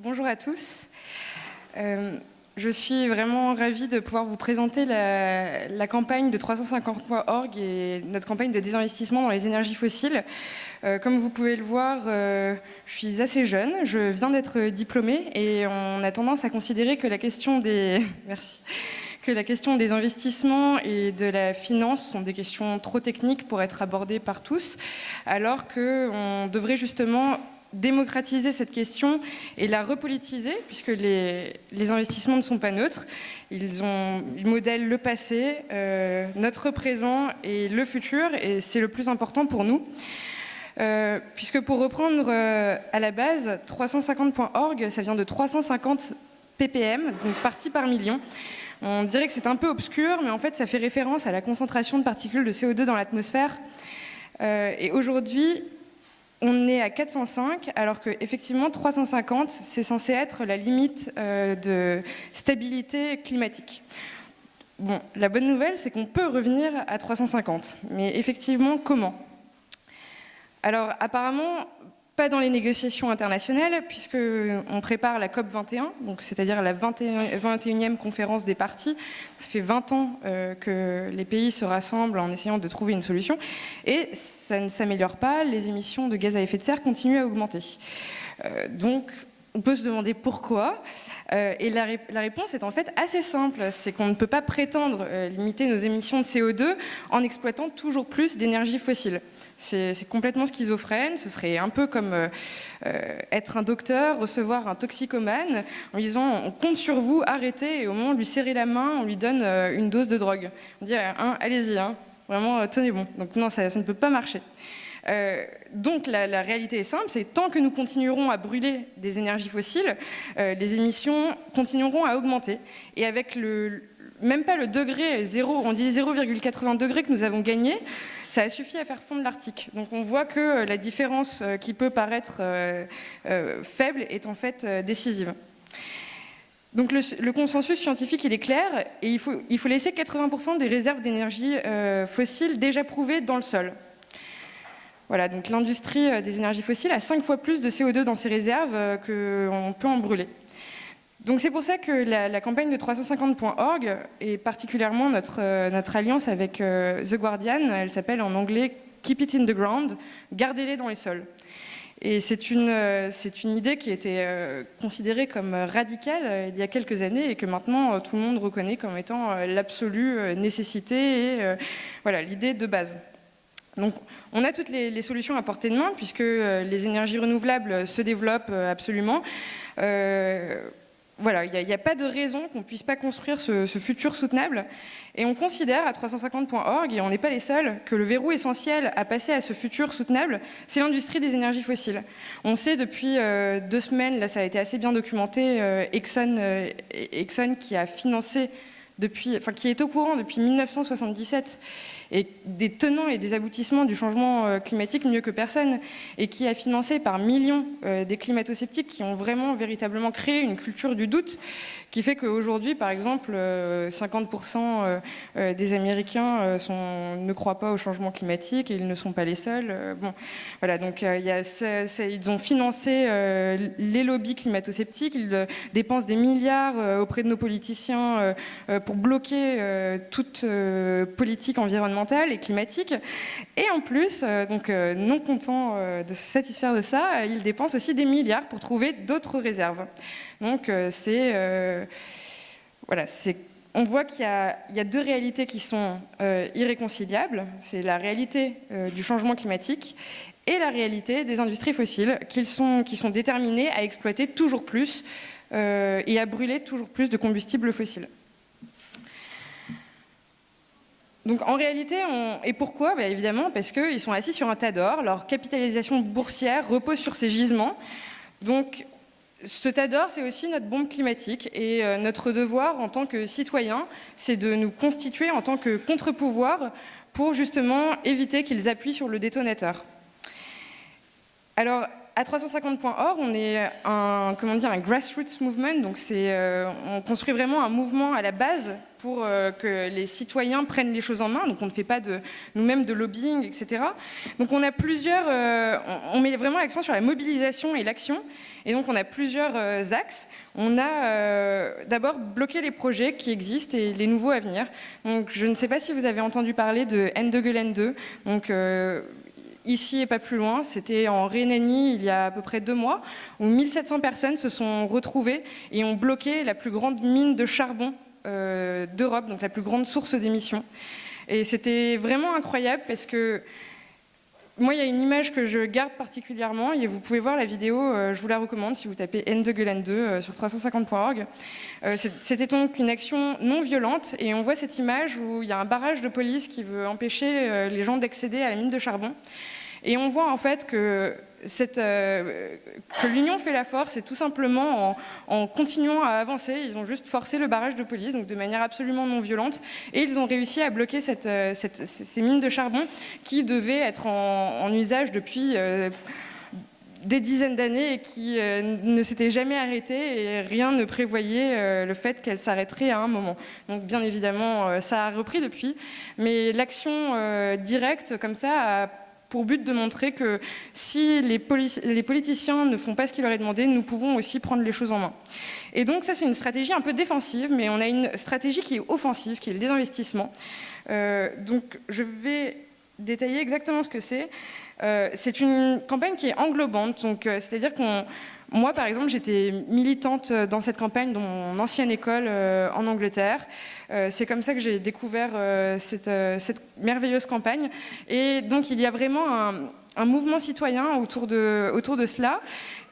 Bonjour à tous. Je suis vraiment ravie de pouvoir vous présenter la campagne de 350.org et notre campagne de désinvestissement dans les énergies fossiles. Comme vous pouvez le voir, je suis assez jeune, je viens d'être diplômée et on a tendance à considérer que la question des... Merci. Que la question des investissements et de la finance sont des questions trop techniques pour être abordées par tous, alors qu'on devrait justement démocratiser cette question et la repolitiser, puisque les investissements ne sont pas neutres. Ils modèlent le passé, notre présent et le futur, et c'est le plus important pour nous. Puisque pour reprendre à la base, 350.org, ça vient de 350 ppm, donc parties par million. On dirait que c'est un peu obscur, mais en fait, ça fait référence à la concentration de particules de CO2 dans l'atmosphère. Et aujourd'hui, on est à 405, alors qu'effectivement, 350, c'est censé être la limite de stabilité climatique. Bon, la bonne nouvelle, c'est qu'on peut revenir à 350. Mais effectivement, comment ? Alors, apparemment, pas dans les négociations internationales, puisqu'on prépare la COP21, donc c'est-à-dire la 21e conférence des parties. Ça fait 20 ans que les pays se rassemblent en essayant de trouver une solution, et ça ne s'améliore pas, les émissions de gaz à effet de serre continuent à augmenter. Donc, on peut se demander pourquoi. Et la réponse est en fait assez simple, c'est qu'on ne peut pas prétendre limiter nos émissions de CO2 en exploitant toujours plus d'énergie fossile. C'est complètement schizophrène, ce serait un peu comme être un docteur, recevoir un toxicomane en lui disant on compte sur vous, arrêtez, et au moment de lui serrer la main, on lui donne une dose de drogue. On dit allez-y, vraiment tenez bon. Donc non, ça ne peut pas marcher. Donc la réalité est simple, c'est tant que nous continuerons à brûler des énergies fossiles, les émissions continueront à augmenter. Et avec même pas le degré 0, on dit 0,80 degrés que nous avons gagné, ça a suffi à faire fondre l'Arctique. Donc on voit que la différence qui peut paraître faible est en fait décisive. Donc le consensus scientifique, il est clair, et il faut laisser 80% des réserves d'énergie fossile déjà prouvées dans le sol. Voilà, donc l'industrie des énergies fossiles a 5 fois plus de CO2 dans ses réserves qu'on peut en brûler. Donc c'est pour ça que la campagne de 350.org, et particulièrement notre alliance avec The Guardian, elle s'appelle en anglais « Keep it in the ground », gardez-les dans les sols. Et c'est une idée qui a été considérée comme radicale il y a quelques années et que maintenant tout le monde reconnaît comme étant l'absolue nécessité et voilà, l'idée de base. Donc, on a toutes les solutions à portée de main puisque les énergies renouvelables se développent absolument. Voilà, il n'y a pas de raison qu'on ne puisse pas construire ce futur soutenable. Et on considère à 350.org, et on n'est pas les seuls, que le verrou essentiel à passer à ce futur soutenable, c'est l'industrie des énergies fossiles. On sait depuis 2 semaines, là ça a été assez bien documenté, Exxon qui a financé qui est au courant depuis 1977 et des tenants et des aboutissements du changement climatique mieux que personne, et qui a financé par millions des climato-sceptiques qui ont vraiment véritablement créé une culture du doute qui fait qu'aujourd'hui, par exemple, 50% des Américains ne croient pas au changement climatique et ils ne sont pas les seuls. Bon, voilà, donc ils ont financé les lobbies climato-sceptiques, ils dépensent des milliards auprès de nos politiciens pour bloquer toute politique environnementale et climatique. Et en plus, non content de se satisfaire de ça, ils dépensent aussi des milliards pour trouver d'autres réserves. Donc on voit qu'il y a 2 réalités qui sont irréconciliables. C'est la réalité du changement climatique et la réalité des industries fossiles qui sont déterminées à exploiter toujours plus et à brûler toujours plus de combustibles fossiles. Donc en réalité, et pourquoi ? Évidemment parce qu'ils sont assis sur un tas d'or, leur capitalisation boursière repose sur ces gisements. Donc ce tas d'or, c'est aussi notre bombe climatique, et notre devoir en tant que citoyens, c'est de nous constituer en tant que contre-pouvoir pour justement éviter qu'ils appuient sur le détonateur. Alors, à 350.org, on est un grassroots movement, donc on construit vraiment un mouvement à la base pour que les citoyens prennent les choses en main, donc on ne fait pas nous-mêmes de lobbying, etc. Donc on met vraiment l'accent sur la mobilisation et l'action, et donc on a plusieurs axes. On a d'abord bloqué les projets qui existent et les nouveaux à venir. Donc je ne sais pas si vous avez entendu parler de Ende Gelände, donc ici et pas plus loin, c'était en Rhénanie il y a à peu près 2 mois, où 1700 personnes se sont retrouvées et ont bloqué la plus grande mine de charbon d'Europe, donc la plus grande source d'émissions. Et c'était vraiment incroyable parce que moi, il y a une image que je garde particulièrement et vous pouvez voir la vidéo, je vous la recommande si vous tapez Ende Gelände sur 350.org. C'était donc une action non violente et on voit cette image où il y a un barrage de police qui veut empêcher les gens d'accéder à la mine de charbon. Et on voit en fait que l'union fait la force, et tout simplement en continuant à avancer, ils ont juste forcé le barrage de police, donc de manière absolument non violente, et ils ont réussi à bloquer ces mines de charbon qui devaient être en usage depuis des dizaines d'années et qui ne s'étaient jamais arrêtées, et rien ne prévoyait le fait qu'elles s'arrêteraient à un moment. Donc bien évidemment, ça a repris depuis, mais l'action directe comme ça a pour but de montrer que si les politiciens ne font pas ce qu'il leur est demandé, nous pouvons aussi prendre les choses en main. Et donc ça, c'est une stratégie un peu défensive, mais on a une stratégie qui est offensive, qui est le désinvestissement. Donc je vais détailler exactement ce que c'est. C'est une campagne qui est englobante, donc c'est-à-dire moi, par exemple, j'étais militante dans cette campagne dans mon ancienne école en Angleterre. C'est comme ça que j'ai découvert cette merveilleuse campagne. Et donc, il y a vraiment un mouvement citoyen autour de cela.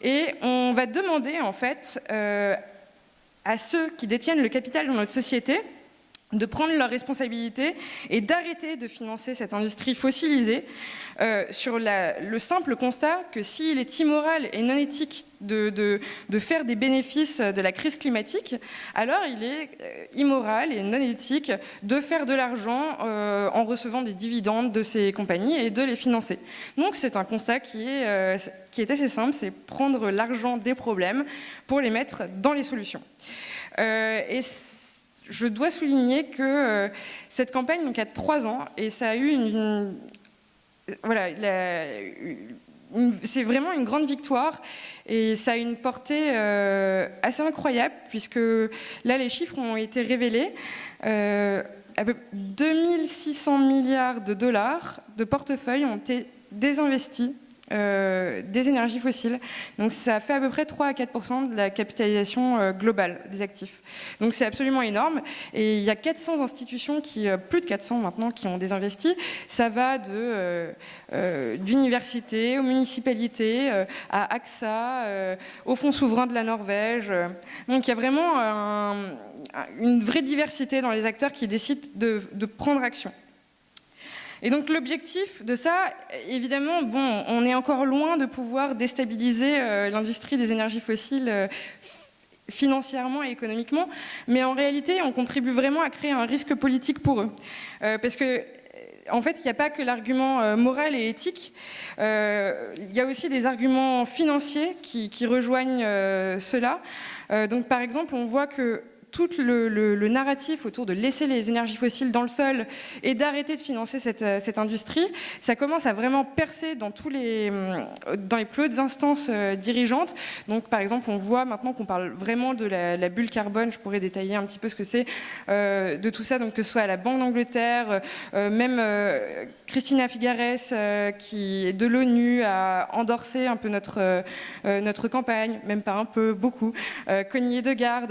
Et on va demander, en fait, à ceux qui détiennent le capital dans notre société de prendre leurs responsabilités et d'arrêter de financer cette industrie fossilisée sur le simple constat que s'il est immoral et non éthique de faire des bénéfices de la crise climatique, alors il est immoral et non éthique de faire de l'argent en recevant des dividendes de ces compagnies et de les financer. Donc c'est un constat qui est assez simple, c'est prendre l'argent des problèmes pour les mettre dans les solutions. Et je dois souligner que cette campagne donc, a 3 ans et ça a eu c'est vraiment une grande victoire et ça a une portée assez incroyable puisque là les chiffres ont été révélés. À peu près 2600 milliards de dollars de portefeuille ont été désinvestis des énergies fossiles. Donc ça fait à peu près 3 à 4% de la capitalisation globale des actifs. Donc c'est absolument énorme. Et il y a 400 institutions, plus de 400 maintenant, qui ont désinvesti. Ça va d'universités aux municipalités, à AXA, au Fonds souverain de la Norvège. Donc il y a vraiment une vraie diversité dans les acteurs qui décident de prendre action. Et donc l'objectif de ça, évidemment, on est encore loin de pouvoir déstabiliser l'industrie des énergies fossiles financièrement et économiquement, mais en réalité, on contribue vraiment à créer un risque politique pour eux. Parce que en fait, il n'y a pas que l'argument moral et éthique, il y a aussi des arguments financiers qui rejoignent cela. Donc par exemple, on voit que tout le narratif autour de laisser les énergies fossiles dans le sol et d'arrêter de financer cette industrie, ça commence à vraiment percer dans les plus hautes instances dirigeantes. Donc par exemple, on voit maintenant qu'on parle vraiment de la bulle carbone, je pourrais détailler un petit peu ce que c'est, de tout ça, donc que ce soit à la Banque d'Angleterre, même Christina Figueres, qui est de l'ONU, a endorsé un peu notre campagne, même pas un peu, beaucoup. Connie Hedegaard,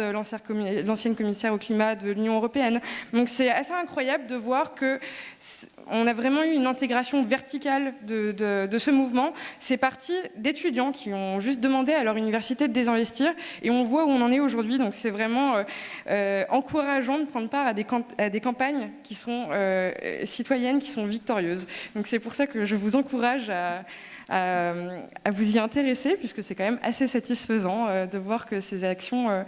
l'ancienne commissaire au climat de l'Union européenne. Donc c'est assez incroyable de voir qu'on a vraiment eu une intégration verticale de ce mouvement. C'est parti d'étudiants qui ont juste demandé à leur université de désinvestir et on voit où on en est aujourd'hui. Donc c'est vraiment encourageant de prendre part à des campagnes qui sont citoyennes, qui sont victorieuses. Donc c'est pour ça que je vous encourage à vous y intéresser, puisque c'est quand même assez satisfaisant de voir que ces actions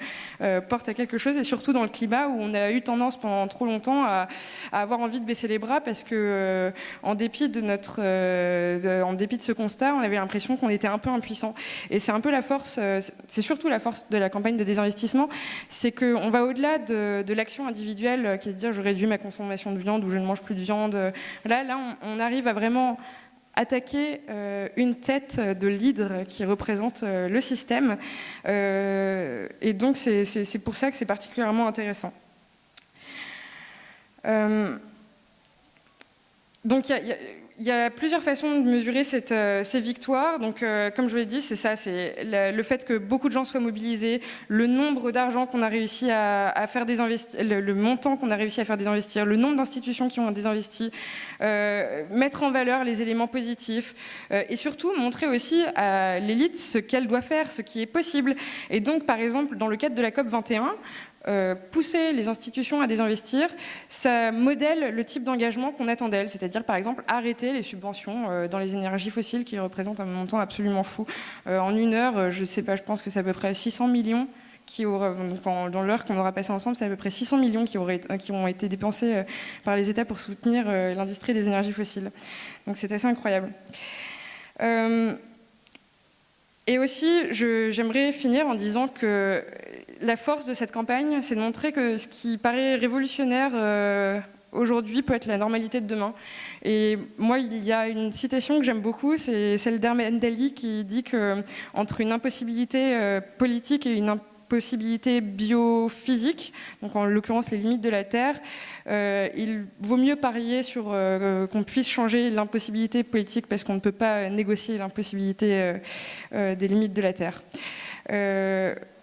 portent à quelque chose. choses, et surtout dans le climat où on a eu tendance pendant trop longtemps à avoir envie de baisser les bras parce que, en dépit de ce constat, on avait l'impression qu'on était un peu impuissant. Et c'est un peu la force, c'est surtout la force de la campagne de désinvestissement, c'est qu'on va au-delà de l'action individuelle qui est de dire je réduis ma consommation de viande ou je ne mange plus de viande. Là on arrive à vraiment attaquer une tête de l'hydre qui représente le système. Et donc c'est pour ça que c'est particulièrement intéressant. Donc il y a plusieurs façons de mesurer ces victoires. Donc, comme je vous l'ai dit, c'est ça, c'est le fait que beaucoup de gens soient mobilisés, le nombre d'argent qu'on a réussi à faire désinvestir, le montant qu'on a réussi à faire désinvestir, le nombre d'institutions qui ont désinvesti, mettre en valeur les éléments positifs et surtout montrer aussi à l'élite ce qu'elle doit faire, ce qui est possible. Et donc, par exemple, dans le cadre de la COP 21, pousser les institutions à désinvestir, ça modèle le type d'engagement qu'on attend d'elles, c'est-à-dire par exemple arrêter les subventions dans les énergies fossiles qui représentent un montant absolument fou. En une heure, je sais pas, je pense que c'est à peu près 600 millions dans l'heure qu'on aura passé ensemble, c'est à peu près 600 millions qui ont été dépensés par les États pour soutenir l'industrie des énergies fossiles. Donc c'est assez incroyable. Et aussi, j'aimerais finir en disant que la force de cette campagne, c'est de montrer que ce qui paraît révolutionnaire aujourd'hui peut être la normalité de demain. Et moi, il y a une citation que j'aime beaucoup, c'est celle d'Herman Daly qui dit qu'entre une impossibilité politique et une impossibilité biophysique, donc en l'occurrence les limites de la Terre, il vaut mieux parier sur qu'on puisse changer l'impossibilité politique parce qu'on ne peut pas négocier l'impossibilité des limites de la Terre.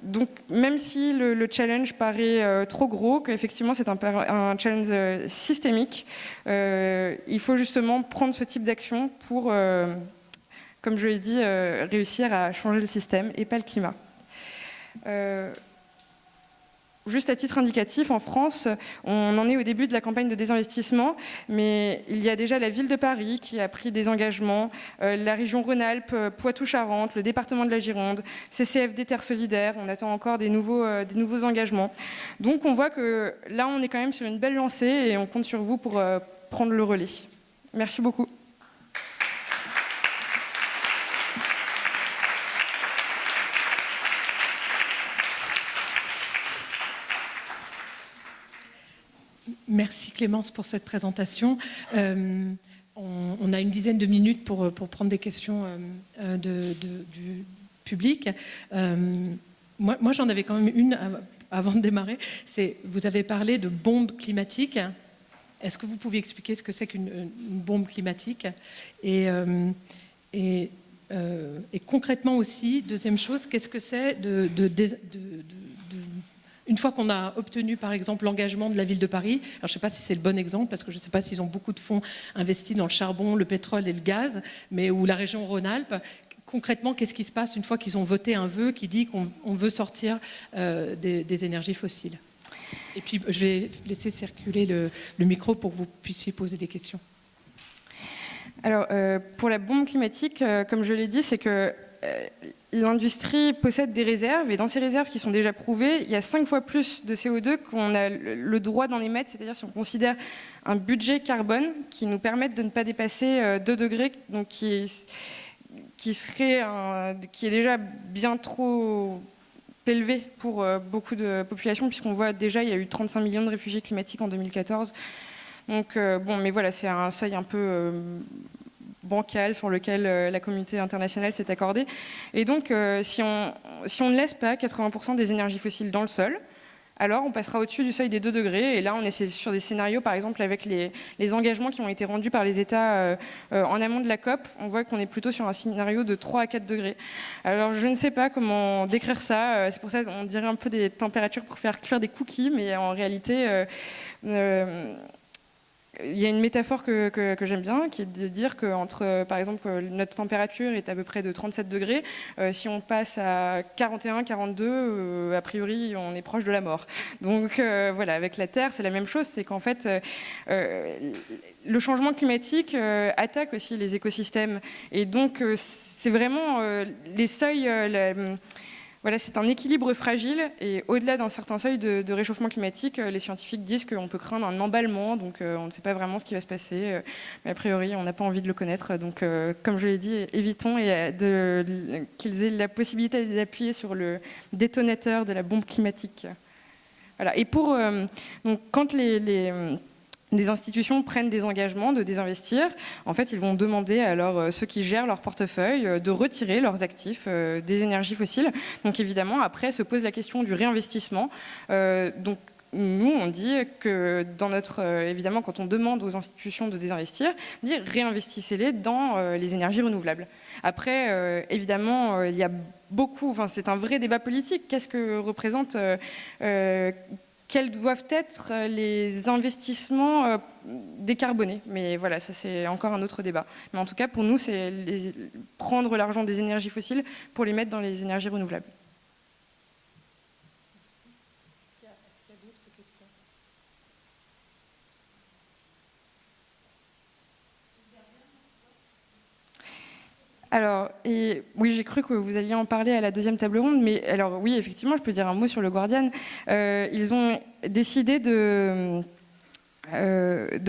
Donc même si le challenge paraît trop gros, qu'effectivement c'est un challenge systémique, il faut justement prendre ce type d'action pour, comme je l'ai dit, réussir à changer le système et pas le climat. Juste à titre indicatif, en France, on en est au début de la campagne de désinvestissement, mais il y a déjà la ville de Paris qui a pris des engagements, la région Rhône-Alpes, Poitou-Charentes, le département de la Gironde, CCFD Terre Solidaire, on attend encore des nouveaux engagements. Donc on voit que là, on est quand même sur une belle lancée et on compte sur vous pour prendre le relais. Merci beaucoup. Merci Clémence pour cette présentation. On a une dizaine de minutes pour prendre des questions du public. Moi j'en avais quand même une avant de démarrer. Vous avez parlé de bombe climatique. Est-ce que vous pouvez expliquer ce que c'est qu'une bombe climatique et concrètement aussi, deuxième chose, qu'est-ce que c'est une fois qu'on a obtenu, par exemple, l'engagement de la ville de Paris, alors je ne sais pas si c'est le bon exemple, parce que je ne sais pas s'ils ont beaucoup de fonds investis dans le charbon, le pétrole et le gaz, ou la région Rhône-Alpes, concrètement, qu'est-ce qui se passe une fois qu'ils ont voté un vœu qui dit qu'on veut sortir des énergies fossiles? Et puis, je vais laisser circuler le micro pour que vous puissiez poser des questions. Alors, pour la bombe climatique, comme je l'ai dit, c'est que l'industrie possède des réserves, et dans ces réserves qui sont déjà prouvées, il y a 5 fois plus de CO2 qu'on a le droit d'en émettre, c'est-à-dire si on considère un budget carbone qui nous permette de ne pas dépasser 2 degrés, donc qui est déjà bien trop élevé pour beaucoup de populations, puisqu'on voit déjà il y a eu 35 millions de réfugiés climatiques en 2014. Donc bon, mais voilà, c'est un seuil un peu bancal sur lequel la communauté internationale s'est accordée. Et donc, si on ne laisse pas 80% des énergies fossiles dans le sol, alors on passera au-dessus du seuil des 2 degrés. Et là, on est sur des scénarios, par exemple, avec les engagements qui ont été rendus par les États en amont de la COP. On voit qu'on est plutôt sur un scénario de 3 à 4 degrés. Alors, je ne sais pas comment décrire ça. C'est pour ça qu'on dirait un peu des températures pour faire cuire des cookies, mais en réalité... il y a une métaphore que j'aime bien, qui est de dire qu'entre, par exemple, notre température est à peu près de 37 degrés. Si on passe à 41, 42, a priori, on est proche de la mort. Donc voilà, avec la Terre, c'est la même chose. C'est qu'en fait, le changement climatique attaque aussi les écosystèmes. Et donc, c'est vraiment les seuils... Voilà, c'est un équilibre fragile et au-delà d'un certain seuil de réchauffement climatique, les scientifiques disent qu'on peut craindre un emballement, donc on ne sait pas vraiment ce qui va se passer, mais a priori on n'a pas envie de le connaître, donc comme je l'ai dit, évitons qu'ils aient la possibilité d'appuyer sur le détonateur de la bombe climatique. Voilà. Et donc, quand des institutions prennent des engagements de désinvestir, en fait, ils vont demander à ceux qui gèrent leur portefeuille de retirer leurs actifs des énergies fossiles. Donc évidemment, après, se pose la question du réinvestissement. Donc nous, on dit que évidemment, quand on demande aux institutions de désinvestir, dire réinvestissez-les dans les énergies renouvelables. Après, évidemment, il y a c'est un vrai débat politique. Qu'est-ce que représente quels doivent être les investissements décarbonés. Mais voilà, ça c'est encore un autre débat. Mais en tout cas, pour nous, c'est prendre l'argent des énergies fossiles pour les mettre dans les énergies renouvelables. Est-ce qu'il y a d'autres questions ? Alors, oui, j'ai cru que vous alliez en parler à la deuxième table ronde, mais alors oui, effectivement, je peux dire un mot sur le Guardian. Ils ont décidé de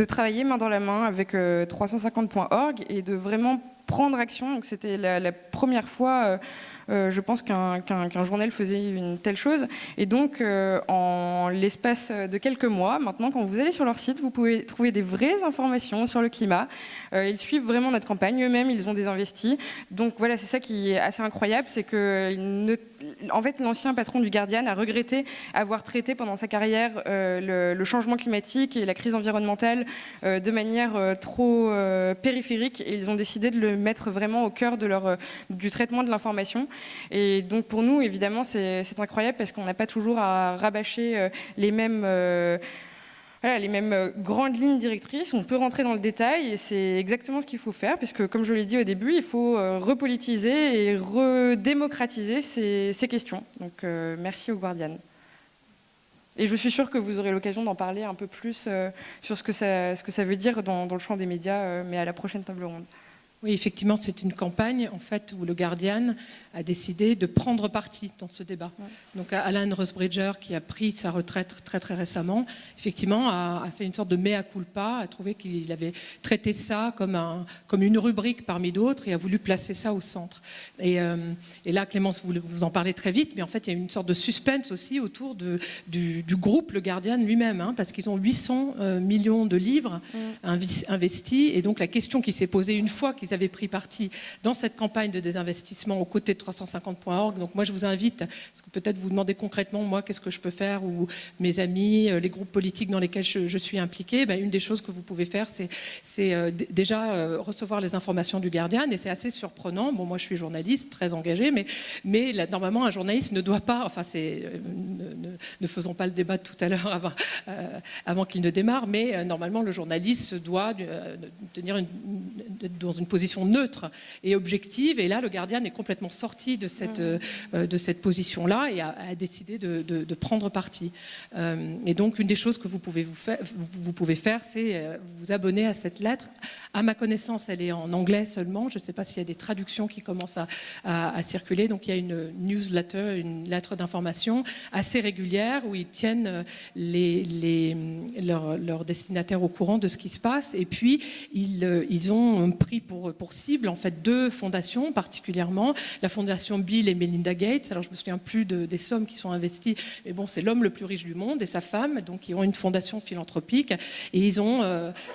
travailler main dans la main avec 350.org et de vraiment prendre action. Donc c'était la première fois, je pense, qu'un journal faisait une telle chose. Et donc, en l'espace de quelques mois, maintenant, quand vous allez sur leur site, vous pouvez trouver des vraies informations sur le climat. Ils suivent vraiment notre campagne. Eux-mêmes, ils ont désinvesti. Donc voilà, c'est ça qui est assez incroyable, c'est que en fait, l'ancien patron du Guardian a regretté avoir traité pendant sa carrière le changement climatique et la crise environnementale de manière trop périphérique, et ils ont décidé de le mettre vraiment au cœur du traitement de l'information. Et donc pour nous, évidemment, c'est incroyable parce qu'on n'a pas toujours à rabâcher les mêmes grandes lignes directrices. On peut rentrer dans le détail et c'est exactement ce qu'il faut faire, puisque comme je l'ai dit au début, il faut repolitiser et redémocratiser ces questions. Donc merci au Guardian. Et je suis sûre que vous aurez l'occasion d'en parler un peu plus sur ce que ça veut dire dans le champ des médias, mais à la prochaine table ronde. Oui, effectivement, c'est une campagne en fait, où le Guardian a décidé de prendre parti dans ce débat. Ouais. Donc Alan Rusbridger, qui a pris sa retraite très très récemment, effectivement a fait une sorte de mea culpa, a trouvé qu'il avait traité ça comme une rubrique parmi d'autres et a voulu placer ça au centre. Et là, Clémence, vous en parlez très vite, mais en fait, il y a une sorte de suspense aussi autour du groupe Le Guardian lui-même, parce qu'ils ont 800 millions de livres investis. Et donc la question qui s'est posée une fois qu'ils avaient pris parti dans cette campagne de désinvestissement aux côtés de 350.org. Donc moi, je vous invite, parce que peut-être vous demandez concrètement, moi, qu'est-ce que je peux faire, ou mes amis, les groupes politiques dans lesquels je suis impliquée. Une des choses que vous pouvez faire, c'est déjà recevoir les informations du Guardian, et c'est assez surprenant. Bon, moi, je suis journaliste, très engagée, mais là, normalement, un journaliste ne doit pas, ne faisons pas le débat de tout à l'heure avant qu'il ne démarre, mais normalement, le journaliste doit tenir dans une position neutre et objective, et là le Guardian est complètement sorti de cette position-là et a décidé de prendre parti. Et donc une des choses que vous pouvez faire, c'est vous abonner à cette lettre. À ma connaissance, elle est en anglais seulement, je ne sais pas s'il y a des traductions qui commencent à circuler, donc il y a une newsletter, une lettre d'information assez régulière où ils tiennent leurs destinataires au courant de ce qui se passe, et puis ils ont pris pour cible en fait deux fondations particulièrement, la fondation Bill et Melinda Gates. Alors je me souviens plus des sommes qui sont investies, mais bon, c'est l'homme le plus riche du monde et sa femme, donc ils ont une fondation philanthropique, et ils ont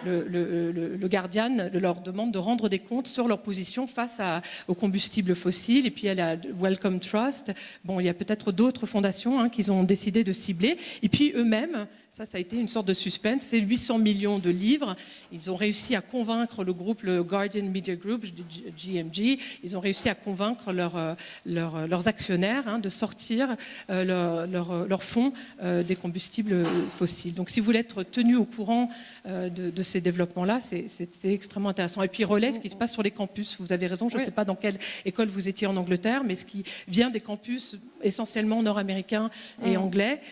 le Guardian leur demande de rendre des comptes sur leur position face aux combustibles fossiles, et puis il y a la Wellcome Trust. Bon, il y a peut-être d'autres fondations qu'ils ont décidé de cibler, et puis eux-mêmes. Ça a été une sorte de suspense. C'est 800 millions de livres. Ils ont réussi à convaincre le groupe, le Guardian Media Group, GMG, ils ont réussi à convaincre leurs actionnaires de sortir leurs fonds des combustibles fossiles. Donc si vous voulez être tenu au courant de ces développements-là, c'est extrêmement intéressant. Et puis relaie ce qui se passe sur les campus. Vous avez raison, je ne sais pas dans quelle école vous étiez en Angleterre, mais ce qui vient des campus essentiellement nord-américains et anglais,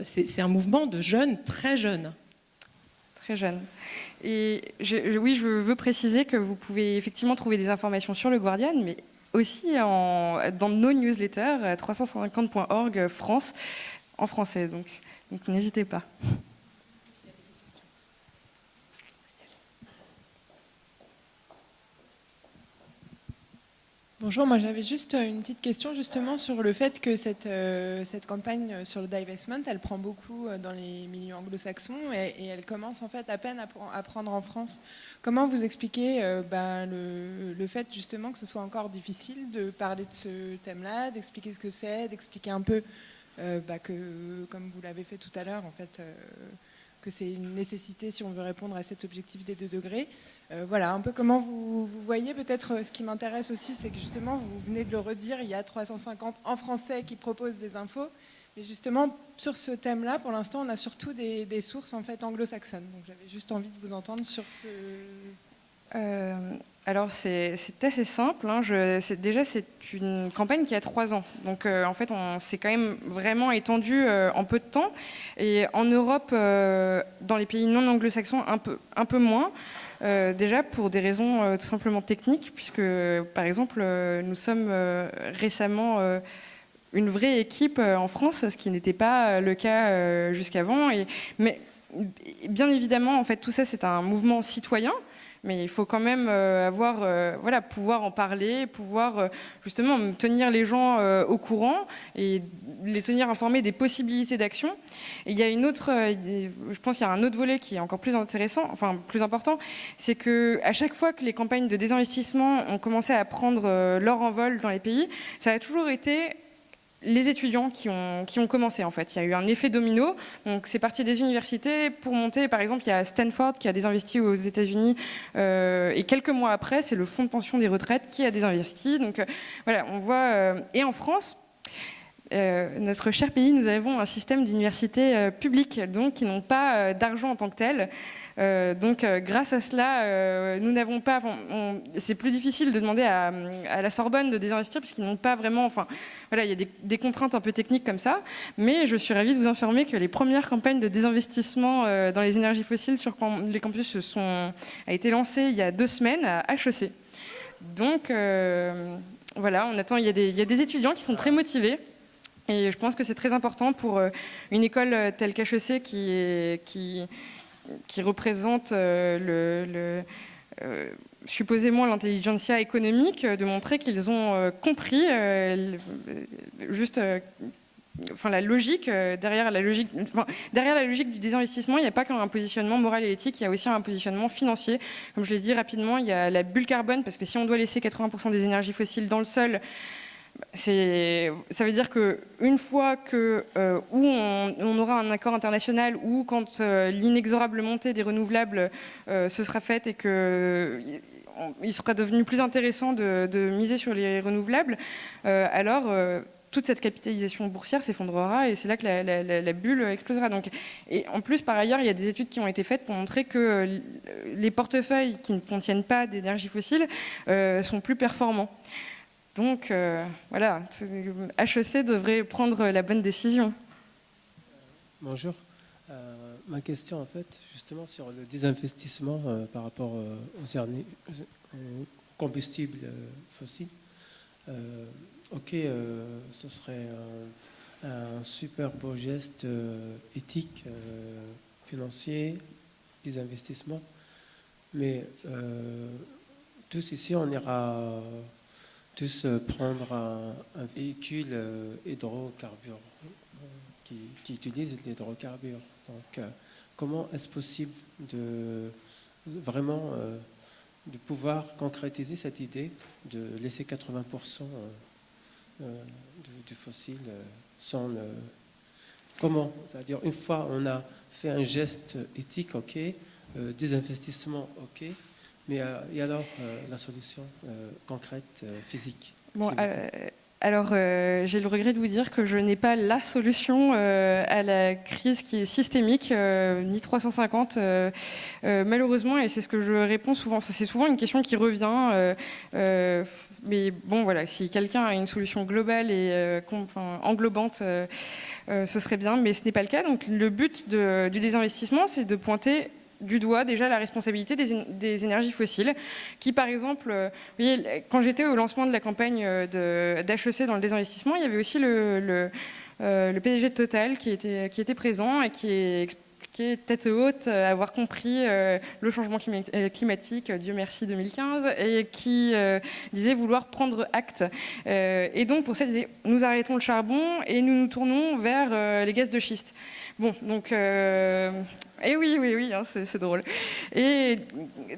c'est un mouvement de jeunes, très jeunes. Très jeunes. Et oui, je veux préciser que vous pouvez effectivement trouver des informations sur le Guardian, mais aussi dans nos newsletters 350.org France en français. Donc n'hésitez pas. Bonjour, moi j'avais juste une petite question justement sur le fait que cette campagne sur le divestment, elle prend beaucoup dans les milieux anglo-saxons et elle commence en fait à peine à prendre en France. Comment vous expliquez le fait justement que ce soit encore difficile de parler de ce thème-là, d'expliquer ce que c'est, d'expliquer un peu que, comme vous l'avez fait tout à l'heure, en fait, que c'est une nécessité si on veut répondre à cet objectif des 2 degrés. Voilà, un peu comment vous voyez. Peut-être ce qui m'intéresse aussi, c'est que justement, vous venez de le redire, il y a 350 en français qui proposent des infos. Mais justement, sur ce thème-là, pour l'instant, on a surtout des sources en fait anglo-saxonnes. Donc j'avais juste envie de vous entendre sur ce... Alors c'est assez simple, hein. Déjà c'est une campagne qui a 3 ans, donc en fait on s'est quand même vraiment étendu en peu de temps, et en Europe, dans les pays non anglo-saxons un peu moins, déjà pour des raisons tout simplement techniques, puisque par exemple nous sommes récemment une vraie équipe en France, ce qui n'était pas le cas jusqu'avant, mais bien évidemment en fait tout ça c'est un mouvement citoyen. Mais il faut quand même pouvoir en parler, pouvoir justement tenir les gens au courant et les tenir informés des possibilités d'action. Et il y a je pense qu'il y a un autre volet qui est encore plus intéressant, enfin plus important, c'est que à chaque fois que les campagnes de désinvestissement ont commencé à prendre leur envol dans les pays, ça a toujours été les étudiants qui ont commencé en fait. Il y a eu un effet domino, donc c'est parti des universités pour monter. Par exemple, il y a Stanford qui a désinvesti aux États-Unis et quelques mois après, c'est le fonds de pension des retraites qui a désinvesti. Donc voilà, on voit. Et en France, notre cher pays, nous avons un système d'universités publiques donc qui n'ont pas d'argent en tant que tel. Donc grâce à cela, nous n'avons pas. C'est plus difficile de demander à la Sorbonne de désinvestir puisqu'ils n'ont pas vraiment. Enfin, voilà, il y a des contraintes un peu techniques comme ça. Mais je suis ravie de vous informer que les premières campagnes de désinvestissement dans les énergies fossiles sur les campus a été lancée il y a 2 semaines à HEC. Donc voilà, on attend. Il y a des étudiants qui sont très motivés. Et je pense que c'est très important pour une école telle qu'HEC qui représente supposément l'intelligentsia économique, de montrer qu'ils ont compris la logique derrière la logique du désinvestissement. Il n'y a pas qu'un positionnement moral et éthique, il y a aussi un positionnement financier. Comme je l'ai dit rapidement, il y a la bulle carbone, parce que si on doit laisser 80% des énergies fossiles dans le sol, ça veut dire qu'une fois où on aura un accord international, ou quand l'inexorable montée des renouvelables se sera faite et qu'il sera devenu plus intéressant de miser sur les renouvelables, alors toute cette capitalisation boursière s'effondrera et c'est là que la bulle explosera. Donc, et en plus, par ailleurs, il y a des études qui ont été faites pour montrer que les portefeuilles qui ne contiennent pas d'énergie fossile sont plus performants. Donc voilà, HEC devrait prendre la bonne décision. Bonjour. Ma question, en fait, justement sur le désinvestissement par rapport aux combustibles fossiles. Ce serait un super beau geste éthique, financier, désinvestissement. Mais tous ici, on ira tous prendre un véhicule hydrocarbure qui utilise l'hydrocarbure. Donc, comment est-ce possible de vraiment de pouvoir concrétiser cette idée de laisser 80% du fossile sans le... Comment? C'est-à-dire, une fois on a fait un geste éthique, ok, désinvestissement, ok, mais et alors la solution concrète, physique? Bon, alors j'ai le regret de vous dire que je n'ai pas la solution à la crise qui est systémique, ni 350 malheureusement, et c'est ce que je réponds souvent. C'est souvent une question qui revient, mais bon voilà, si quelqu'un a une solution globale et englobante, ce serait bien, mais ce n'est pas le cas. Donc le but du désinvestissement, c'est de pointer du doigt déjà la responsabilité des énergies fossiles, qui par exemple, vous voyez, quand j'étais au lancement de la campagne d'HEC dans le désinvestissement, il y avait aussi le PDG de Total qui était présent et qui expliquait tête haute avoir compris le changement climatique, Dieu merci 2015, et qui disait vouloir prendre acte. Et donc pour ça, il disait nous arrêtons le charbon et nous nous tournons vers les gaz de schiste. Bon, donc... Et oui, hein, c'est drôle. Et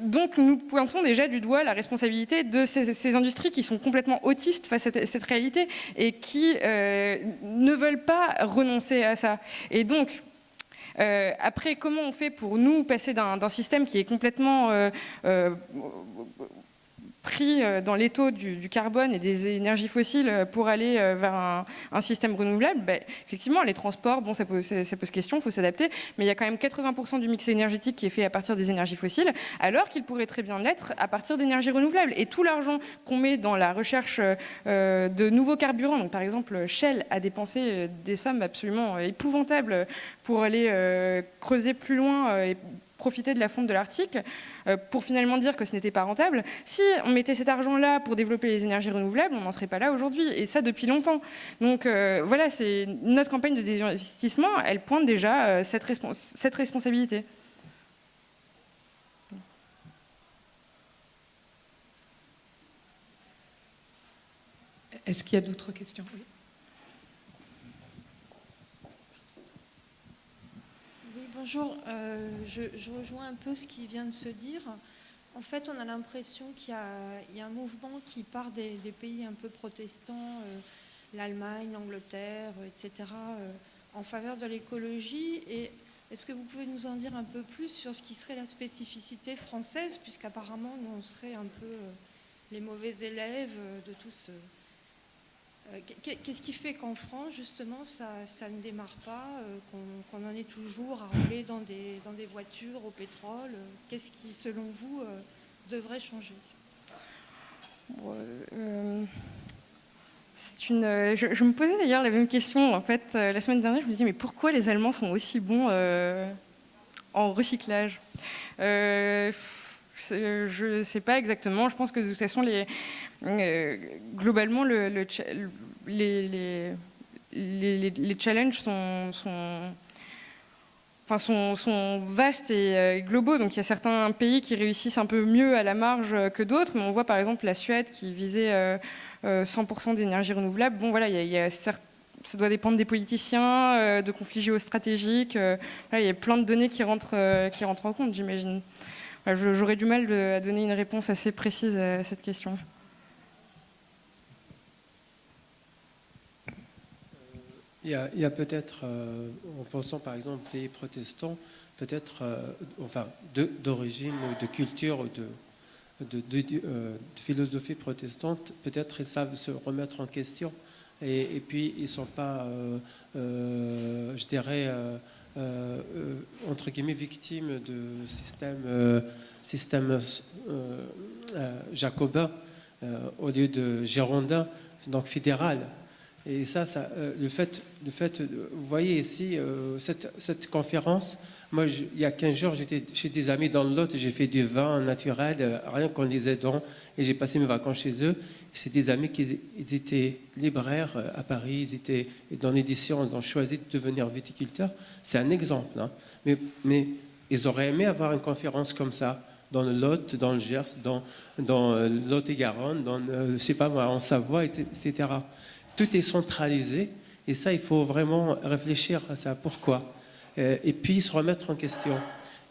donc nous pointons déjà du doigt la responsabilité de ces industries qui sont complètement autistes face à cette réalité et qui ne veulent pas renoncer à ça. Et donc, après, comment on fait pour nous passer d'un système qui est complètement pris dans l'étau du carbone et des énergies fossiles pour aller vers un système renouvelable, effectivement, les transports, bon, ça pose question, il faut s'adapter, mais il y a quand même 80% du mix énergétique qui est fait à partir des énergies fossiles, alors qu'il pourrait très bien l'être à partir d'énergies renouvelables. Et tout l'argent qu'on met dans la recherche de nouveaux carburants, donc par exemple Shell a dépensé des sommes absolument épouvantables pour aller creuser plus loin et profiter de la fonte de l'Arctique pour finalement dire que ce n'était pas rentable. Si on mettait cet argent-là pour développer les énergies renouvelables, on n'en serait pas là aujourd'hui, et ça depuis longtemps. Donc voilà, c'est notre campagne de désinvestissement, elle pointe déjà cette responsabilité. Est-ce qu'il y a d'autres questions? Oui. Bonjour, je rejoins un peu ce qui vient de se dire. En fait, on a l'impression qu'il y a un mouvement qui part des pays un peu protestants, l'Allemagne, l'Angleterre, etc., en faveur de l'écologie. Et est-ce que vous pouvez nous en dire un peu plus sur ce qui serait la spécificité française, puisqu'apparemment, nous, on serait un peu les mauvais élèves de tout ce... Qu'est-ce qui fait qu'en France, justement, ça ne démarre pas, qu'on en est toujours à rouler dans des voitures au pétrole? Qu'est-ce qui, selon vous, devrait changer? Je me posais d'ailleurs la même question. En fait, la semaine dernière, je me disais, mais pourquoi les Allemands sont aussi bons en recyclage? Je ne sais pas exactement. Je pense que de toute façon, globalement, les challenges sont vastes et globaux. Donc il y a certains pays qui réussissent un peu mieux à la marge que d'autres. Mais on voit par exemple la Suède qui visait 100% d'énergie renouvelable. Bon voilà, ça doit dépendre des politiciens, de conflits géostratégiques. Il y a plein de données qui rentrent en compte, j'imagine. J'aurais du mal à donner une réponse assez précise à cette question. Il y a peut-être, en pensant par exemple aux pays protestants, peut-être d'origine, de culture, de philosophie protestante, peut-être ils savent se remettre en question. Et puis ils ne sont pas, je dirais, entre guillemets, victimes de système jacobin au lieu de girondin, donc fédéral. Et ça le fait, vous voyez ici, cette conférence, moi, il y a 15 jours, j'étais chez des amis dans le Lot, j'ai fait du vin naturel, rien qu'en les aidant, et j'ai passé mes vacances chez eux. C'est des amis qui ils étaient libraires à Paris, ils étaient dans l'édition, ils ont choisi de devenir viticulteurs. C'est un exemple, hein. Mais ils auraient aimé avoir une conférence comme ça, dans le Lot, dans le Gers, dans le Lot-et-Garonne, je sais pas moi, en Savoie, etc. Tout est centralisé, et ça, il faut vraiment réfléchir à ça. Pourquoi? Et puis se remettre en question.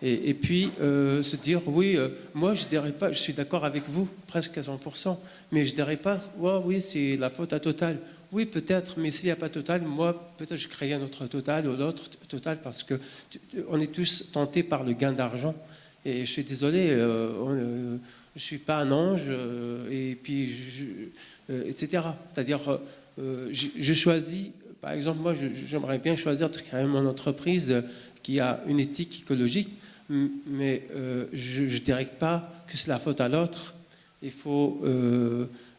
Et puis se dire, oui, moi je dirais pas, je suis d'accord avec vous, presque à 100%, mais je dirais pas, oh, oui, c'est la faute à Total. Oui, peut-être, mais s'il n'y a pas Total, moi, peut-être je crée un autre Total ou l'autre Total, parce que on est tous tentés par le gain d'argent. Et je suis désolé, je ne suis pas un ange, et puis, etc. C'est-à-dire, je choisis, par exemple, moi, j'aimerais bien choisir de créer mon entreprise qui a une éthique écologique, mais je ne dirais pas que c'est la faute à l'autre. Il faut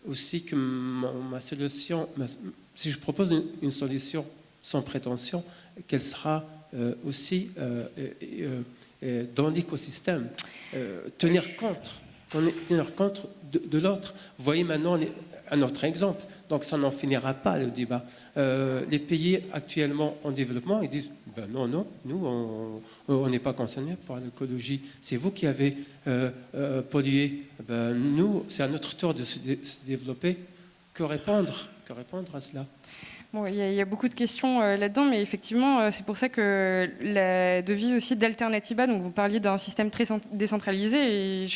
aussi que ma solution, si je propose une solution sans prétention, qu'elle sera aussi dans l'écosystème, tenir compte de l'autre. Vous voyez maintenant un autre exemple, donc ça n'en finira pas le débat. Les pays actuellement en développement, ils disent ben non, nous on n'est pas concernés par l'écologie, c'est vous qui avez pollué, ben, nous c'est à notre tour de se développer. Que répondre à cela? Bon, il y a beaucoup de questions là-dedans, mais effectivement, c'est pour ça que la devise aussi d'Alternativa, donc vous parliez d'un système très décentralisé, et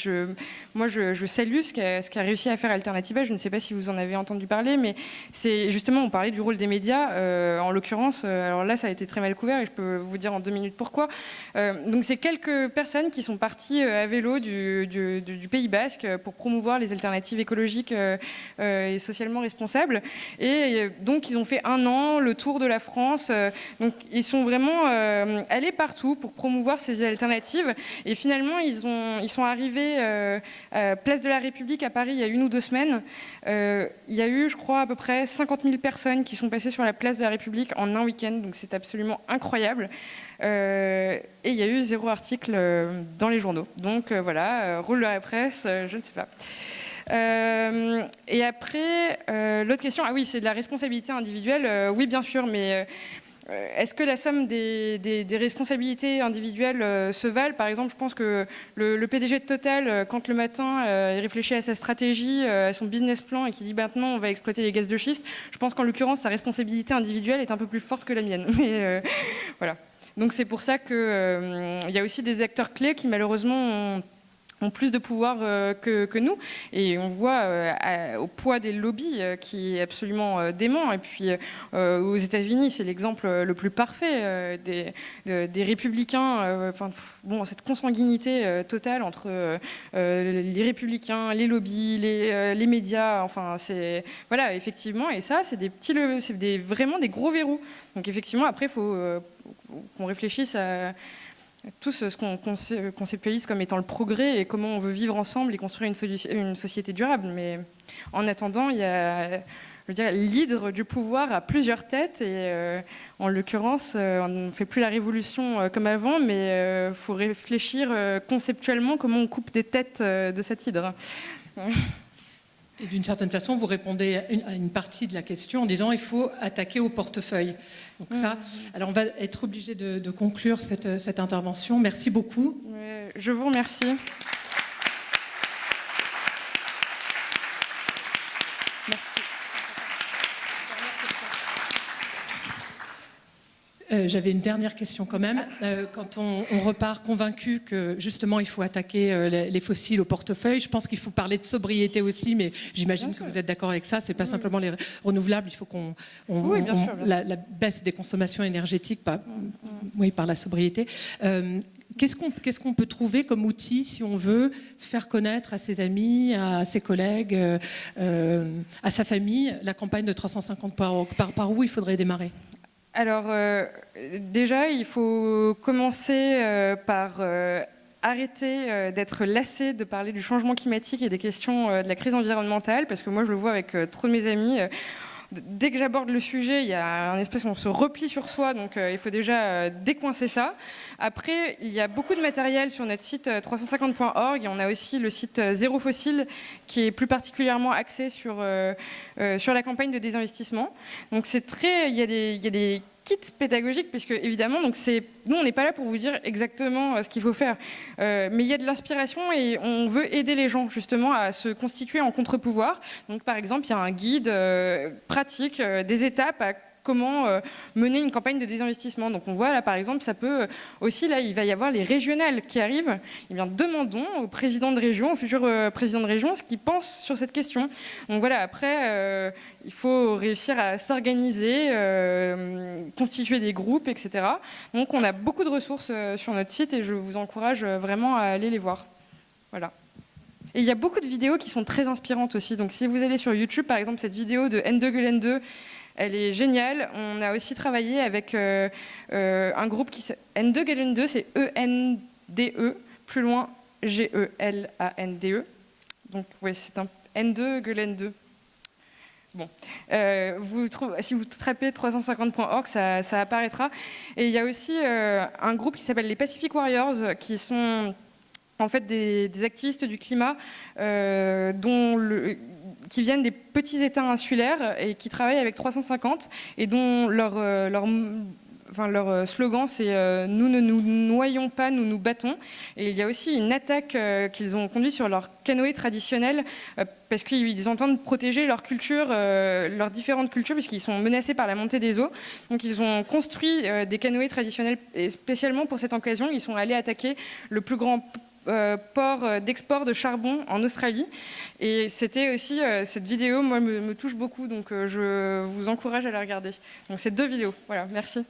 moi je salue ce qu'a réussi à faire Alternativa. Je ne sais pas si vous en avez entendu parler, mais c'est justement, on parlait du rôle des médias, en l'occurrence, alors là ça a été très mal couvert, et je peux vous dire en 2 minutes pourquoi. Donc c'est quelques personnes qui sont parties à vélo du Pays Basque pour promouvoir les alternatives écologiques et socialement responsables, et donc ils ont fait 1 an le tour de la France, donc ils sont vraiment allés partout pour promouvoir ces alternatives, et finalement ils sont arrivés à Place de la République à Paris il y a 1 ou 2 semaines. Il y a eu, je crois, à peu près 50 000 personnes qui sont passées sur la Place de la République en un week-end, donc c'est absolument incroyable. Et il y a eu 0 article dans les journaux, donc voilà, rôle de la presse, je ne sais pas. Et après, l'autre question, ah oui, c'est de la responsabilité individuelle. Oui, bien sûr, mais est-ce que la somme des responsabilités individuelles se valent? Par exemple, je pense que le PDG de Total, quand le matin il réfléchit à sa stratégie, à son business plan, et qu'il dit maintenant on va exploiter les gaz de schiste, je pense qu'en l'occurrence sa responsabilité individuelle est un peu plus forte que la mienne. Mais voilà. Donc c'est pour ça qu'il y a aussi des acteurs clés qui malheureusement ont plus de pouvoir que nous, et on voit au poids des lobbies qui est absolument dément. Et puis aux États-Unis, c'est l'exemple le plus parfait des républicains. Bon, cette consanguinité totale entre les républicains, les lobbies, les médias. Enfin, c'est voilà, effectivement. Et ça, c'est vraiment des gros verrous. Donc effectivement, après, il faut qu'on réfléchisse à tout ce qu'on conceptualise comme étant le progrès et comment on veut vivre ensemble et construire une société durable. Mais en attendant, il y a, je veux dire, l'hydre du pouvoir a plusieurs têtes, et en l'occurrence, on ne fait plus la révolution comme avant, mais il faut réfléchir conceptuellement comment on coupe des têtes de cette hydre. Et d'une certaine façon, vous répondez à une partie de la question en disant il faut attaquer au portefeuille. Donc ça, alors on va être obligé de conclure cette intervention. Merci beaucoup. Je vous remercie. Merci. J'avais une dernière question quand même. Quand on repart convaincu que justement il faut attaquer les fossiles au portefeuille, je pense qu'il faut parler de sobriété aussi, mais j'imagine que vous êtes d'accord avec ça. C'est pas simplement les renouvelables, il faut qu'on la baisse des consommations énergétiques par la sobriété. Qu'est-ce qu'on peut trouver comme outil si on veut faire connaître à ses amis, à ses collègues, à sa famille la campagne de 350 par où il faudrait démarrer? Alors, déjà, il faut commencer par arrêter d'être lassé de parler du changement climatique et des questions de la crise environnementale, parce que moi, je le vois avec trop de mes amis. Dès que j'aborde le sujet, il y a un espèce, on se replie sur soi, donc il faut déjà décoincer ça. Après, il y a beaucoup de matériel sur notre site 350.org, et on a aussi le site Zéro Fossile, qui est plus particulièrement axé sur la campagne de désinvestissement. Donc il y a des kits pédagogiques, puisque évidemment, donc nous on n'est pas là pour vous dire exactement ce qu'il faut faire, mais il y a de l'inspiration et on veut aider les gens justement à se constituer en contre-pouvoir. Donc par exemple, il y a un guide pratique des étapes à comment mener une campagne de désinvestissement. Donc on voit là par exemple, ça peut aussi, là il va y avoir les régionales qui arrivent. Eh bien demandons au président de région, au futur président de région, ce qu'il pense sur cette question. Donc voilà, après il faut réussir à s'organiser, constituer des groupes, etc. Donc on a beaucoup de ressources sur notre site, et je vous encourage vraiment à aller les voir. Voilà. Et il y a beaucoup de vidéos qui sont très inspirantes aussi. Donc si vous allez sur YouTube, par exemple, cette vidéo de N2Gulen2, elle est géniale. On a aussi travaillé avec un groupe qui s'appelle N2Gulen2, c'est E-N-D-E, plus loin G-E-L-A-N-D-E. Donc oui, c'est un N2Gulen2. Bon, si vous tapez 350.org, ça apparaîtra. Et il y a aussi un groupe qui s'appelle les Pacific Warriors, qui sont en fait des activistes du climat qui viennent des petits États insulaires et qui travaillent avec 350 et dont leur slogan c'est nous ne nous noyons pas, nous nous battons. Et il y a aussi une attaque qu'ils ont conduite sur leur canoë traditionnel parce qu'ils entendent protéger leur culture, leurs différentes cultures, puisqu'ils sont menacés par la montée des eaux. Donc ils ont construit des canoës traditionnels et spécialement pour cette occasion, ils sont allés attaquer le plus grand port d'export de charbon en Australie. Et c'était aussi, cette vidéo, moi, me touche beaucoup, donc je vous encourage à la regarder. Donc c'est 2 vidéos. Voilà, merci.